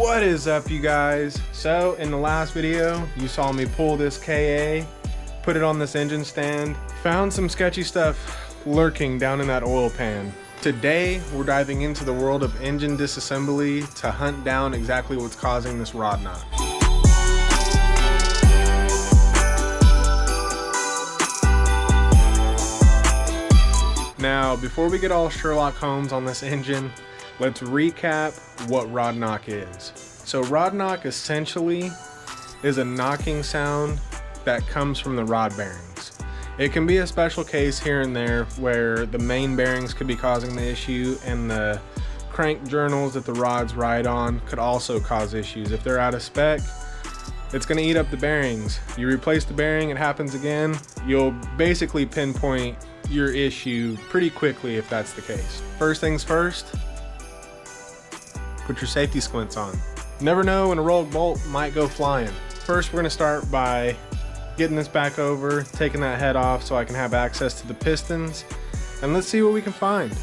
What is up, you guys? So in the last video you saw me pull this KA, put it on this engine stand, found some sketchy stuff lurking down in that oil pan. Today we're diving into the world of engine disassembly to hunt down exactly what's causing this rod knot. Now, before we get all Sherlock Holmes on this engine, let's recap what rod knock is. So rod knock essentially is a knocking sound that comes from the rod bearings. It can be a special case here and there where the main bearings could be causing the issue, and the crank journals that the rods ride on could also cause issues. If they're out of spec, it's going to eat up the bearings. You replace the bearing, it happens again, you'll basically pinpoint your issue pretty quickly if that's the case. First things first, put your safety squints on. Never know when a rogue bolt might go flying. First, we're going to start by getting this back over, taking that head off so I can have access to the pistons, and let's see what we can find.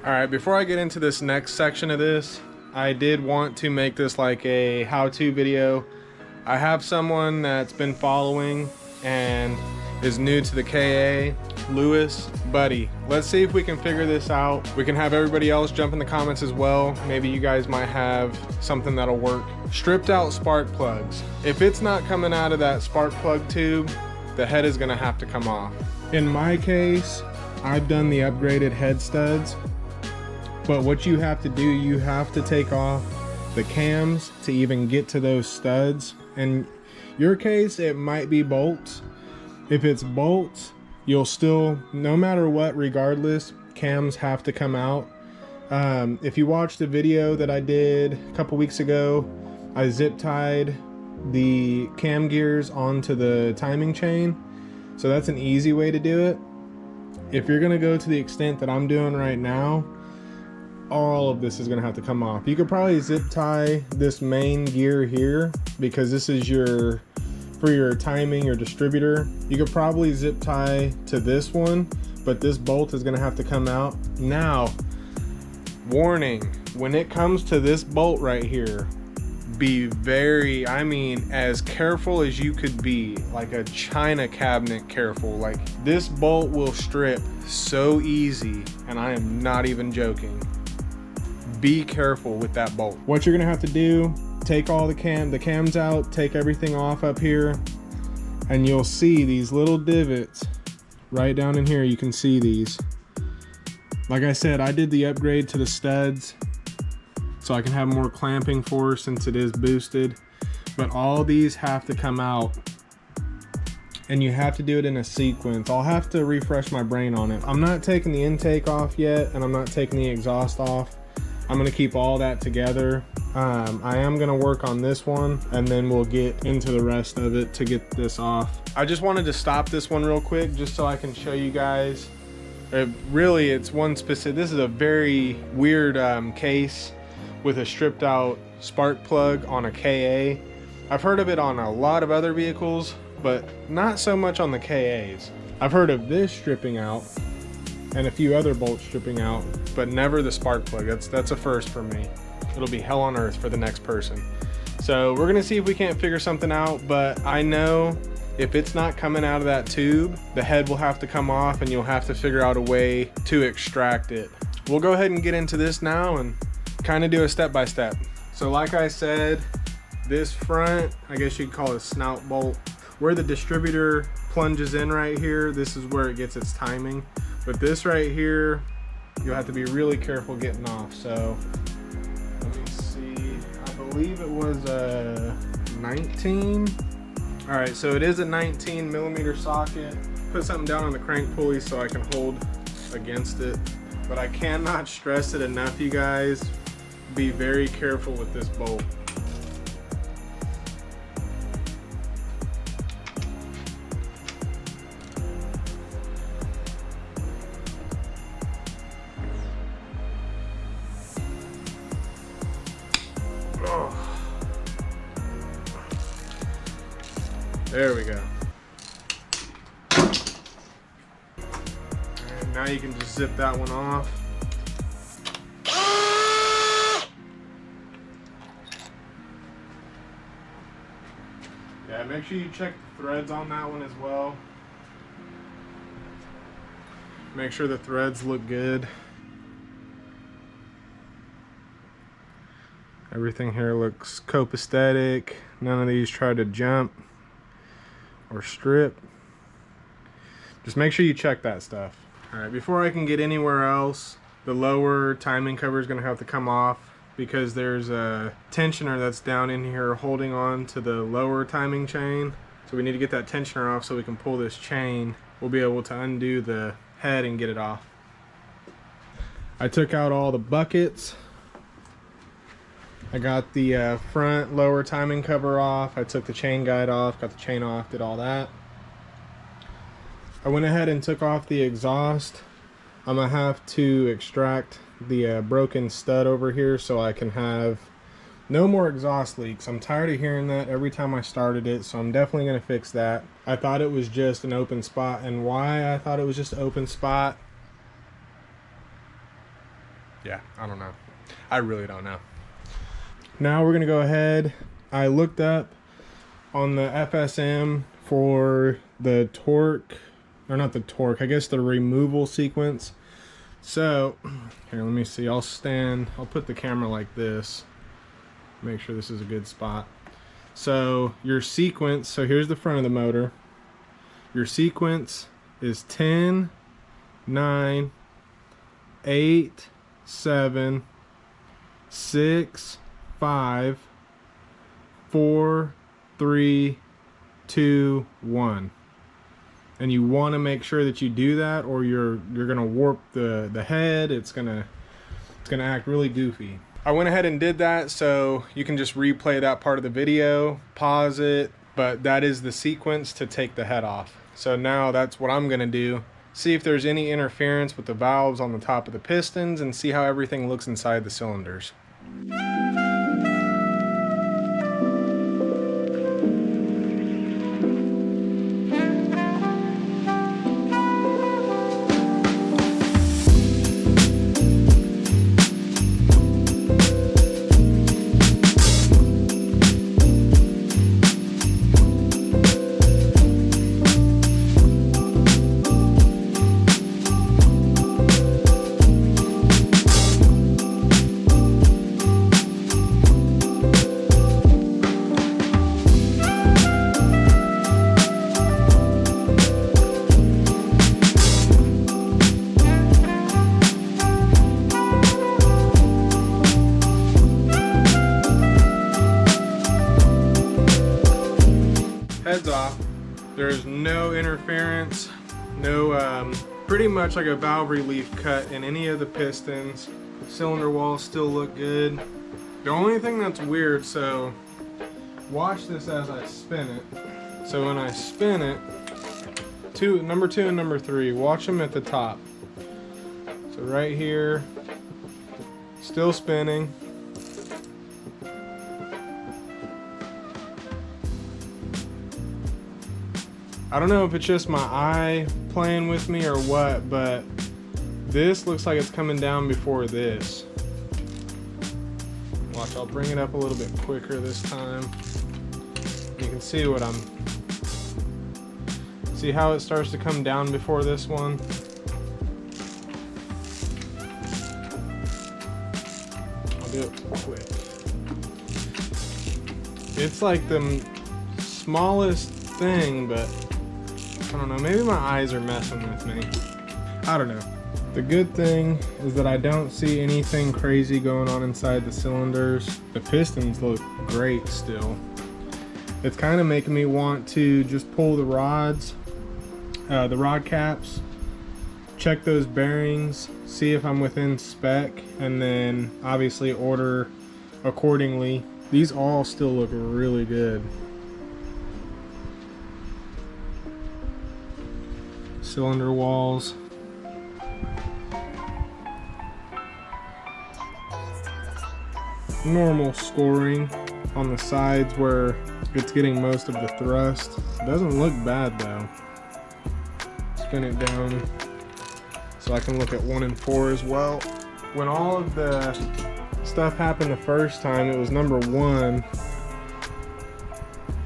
Alright, before I get into this next section of this, I did want to make this like a how-to video. I have someone that's been following and is new to the KA, Lewis, buddy. Let's see if we can figure this out. We can have everybody else jump in the comments as well. Maybe you guys might have something that'll work. Stripped out spark plugs. If it's not coming out of that spark plug tube, the head is gonna have to come off. In my case, I've done the upgraded head studs. But what you have to do, you have to take off the cams to even get to those studs. In your case, it might be bolts. If it's bolts, you'll still, no matter what, regardless, cams have to come out. If you watched the video that I did a couple weeks ago, I zip tied the cam gears onto the timing chain. So that's an easy way to do it. If you're gonna go to the extent that I'm doing right now, all of this is going to have to come off. You could probably zip tie this main gear here because this is for your timing, your distributor. You could probably zip tie to this one, but this bolt is going to have to come out. Now, warning, when it comes to this bolt right here, be very, I mean, as careful as you could be, like a china cabinet careful. Like, this bolt will strip so easy, and I am not even joking. Be careful with that bolt. What you're gonna have to do, take all the cams out, take everything off up here, and you'll see these little divots right down in here. You can see these. Like I said, I did the upgrade to the studs. so I can have more clamping force since it is boosted. But all these have to come out, and you have to do it in a sequence. I'll have to refresh my brain on it. I'm not taking the intake off yet, and I'm not taking the exhaust off. I'm gonna keep all that together. I am gonna work on this one, and then we'll get into the rest of it to get this off. I just wanted to stop this one real quick just so I can show you guys. Really, it's one specific, this is a very weird case with a stripped out spark plug on a KA. I've heard of it on a lot of other vehicles, but not so much on the KAs. I've heard of this stripping out and a few other bolts stripping out, but never the spark plug. That's a first for me. It'll be hell on earth for the next person. So we're gonna see if we can't figure something out, but I know if it's not coming out of that tube, the head will have to come off and you'll have to figure out a way to extract it. We'll go ahead and get into this now and kind of do a step-by-step. So like I said, this front, I guess you'd call it a snout bolt, where the distributor plunges in right here, this is where it gets its timing. But this right here, you'll have to be really careful getting off. So let me see, I believe it was a 19. All right, so it is a 19 millimeter socket. Put something down on the crank pulley so I can hold against it. But I cannot stress it enough, you guys. Be very careful with this bolt. There we go. And now you can just zip that one off. Yeah, make sure you check the threads on that one as well. Make sure the threads look good. Everything here looks copacetic. None of these try to jump or strip. Just make sure you check that stuff. All right, before I can get anywhere else, the lower timing cover is gonna have to come off because there's a tensioner that's down in here holding on to the lower timing chain. So we need to get that tensioner off so we can pull this chain. We'll be able to undo the head and get it off. I took out all the buckets. I got the front lower timing cover off. I took the chain guide off, got the chain off, did all that. I went ahead and took off the exhaust. I'm gonna have to extract the broken stud over here so I can have no more exhaust leaks. I'm tired of hearing that every time I started it, so I'm definitely gonna fix that. I thought it was just an open spot, and why I thought it was just an open spot, yeah, I don't know. I really don't know. Now we're gonna go ahead. I looked up on the FSM for the torque, or not the torque, I guess the removal sequence. So here, let me see, I'll put the camera like this, make sure this is a good spot. So your sequence, so here's the front of the motor. Your sequence is 10, 9, 8, 7, 6, 5, 4, 3, 2, 1. And you want to make sure that you do that, or you're gonna warp the head. It's gonna act really goofy. I went ahead and did that, so you can just replay that part of the video, pause it, but that is the sequence to take the head off. So now that's what I'm gonna do. See if there's any interference with the valves on the top of the pistons and see how everything looks inside the cylinders. head's off. There's no interference, no, pretty much like a valve relief cut in any of the pistons. Cylinder walls still look good. The only thing that's weird, so watch this as I spin it. So when I spin it, number 2 and number 3, watch them at the top. So right here, still spinning. I don't know if it's just my eye playing with me or what, but this looks like it's coming down before this. Watch, I'll bring it up a little bit quicker this time. You can see what see how it starts to come down before this one? I'll do it quick. It's like the smallest thing, but I don't know, maybe my eyes are messing with me. I don't know. The good thing is that I don't see anything crazy going on inside the cylinders. The pistons look great still. It's kind of making me want to just pull the rods, the rod caps, check those bearings, see if I'm within spec, and then obviously order accordingly. These all still look really good. Cylinder walls. Normal scoring on the sides where it's getting most of the thrust. It doesn't look bad though. Spin it down so I can look at 1 and 4 as well. When all of the stuff happened the first time, it was number 1.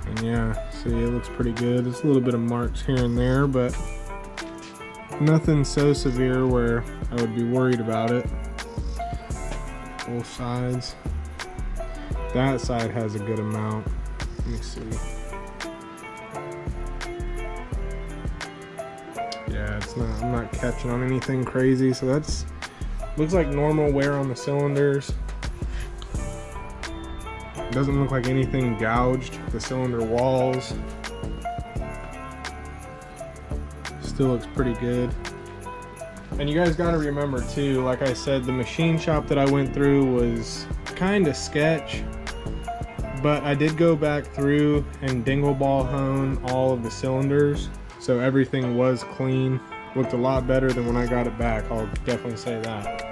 And yeah, see, it looks pretty good. There's a little bit of marks here and there, but nothing so severe where I would be worried about it. Both sides. That side has a good amount. Let me see. Yeah, it's not, I'm not catching on anything crazy, so that's looks like normal wear on the cylinders. Doesn't look like anything gouged. The cylinder walls still looks pretty good. And you guys got to remember too, like I said, the machine shop that I went through was kind of sketch, but I did go back through and dingle ball hone all of the cylinders, so everything was clean. Looked a lot better than when I got it back, I'll definitely say that.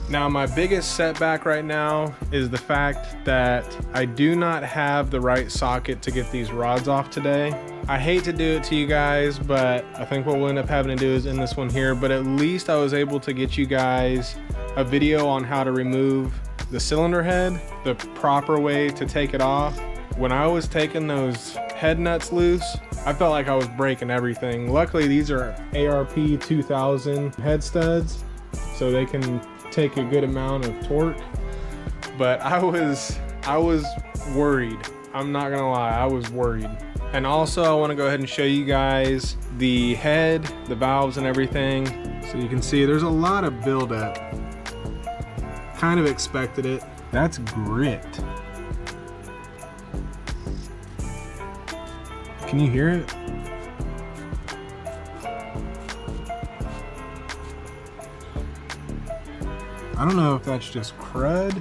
Now my biggest setback right now is the fact that I do not have the right socket to get these rods off today. I hate to do it to you guys, but I think what we'll end up having to do is end this one here, but at least I was able to get you guys a video on how to remove the cylinder head, the proper way to take it off. When I was taking those head nuts loose, I felt like I was breaking everything. Luckily, these are ARP 2000 head studs, so they can take a good amount of torque, but I was worried. I'm not gonna lie, I was worried. And also I want to go ahead and show you guys the head, the valves and everything. So you can see there's a lot of buildup. Kind of expected it. That's grit. Can you hear it? I don't know if that's just crud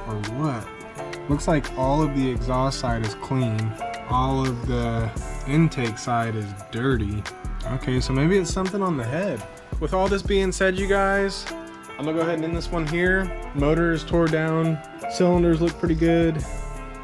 or what. Looks like all of the exhaust side is clean. All of the intake side is dirty. Okay, so maybe it's something on the head. With all this being said, you guys, I'm gonna go ahead and end this one here. Motor is tore down. Cylinders look pretty good.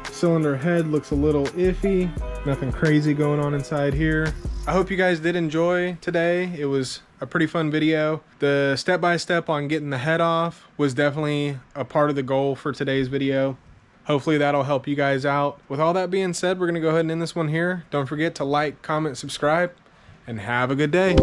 Cylinder head looks a little iffy. Nothing crazy going on inside here. I hope you guys did enjoy today. It was a pretty fun video. The step-by-step on getting the head off was definitely a part of the goal for today's video. Hopefully that'll help you guys out. With all that being said, we're gonna go ahead and end this one here. Don't forget to like, comment, subscribe, and have a good day.